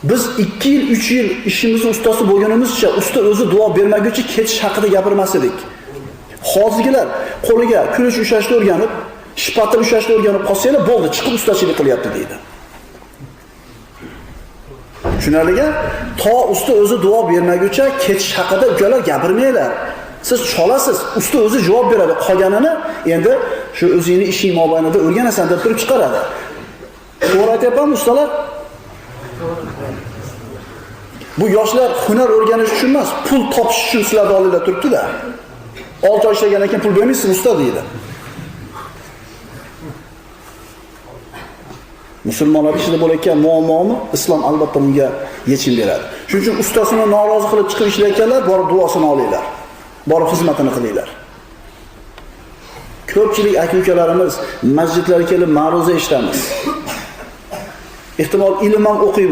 Biz 2 yil, 3 yil ishimizni ustasi bo'lganimizcha, usta o'zi duo bermaguncha ketish haqida gapirmas edik. Hozirgilar qo'liga kulish ushlashni o'rganib, shpatil ushlashni o'rganib qolsanglar, bo'ldi, chiqib ustachilik qilyapti deydi. Shunaliga to usta o'zi duo bermaguncha ketish haqida ukalar gapirmanglar. Siz cholasiz, usta o'zi javob beradi. Qolganini endi shu o'zingizning ishing mobaynida o'rganasan deb turib chiqaradi. To'g'ri aytyapman ustalar? Bu yoshlar hunar o'rganish uchun emas, pul topish uchun sizlarni oldingizda turibdi-da. 6 oy ishlagandan keyin pul bermaysiz usta deydi. Musulmonlar ichida bo'layotgan muammomi islom albatta bunga yechim beradi. Shuning uchun ustasini norozi qilib chiqib ishlayotganlar borib duosini olinglar. Borib xizmatini qilinglar. Ko'pchilik aka-ukalarimiz masjidlarga kelib ma'ruza eshitamiz. Ehtimol ilm ham o'qiymiz.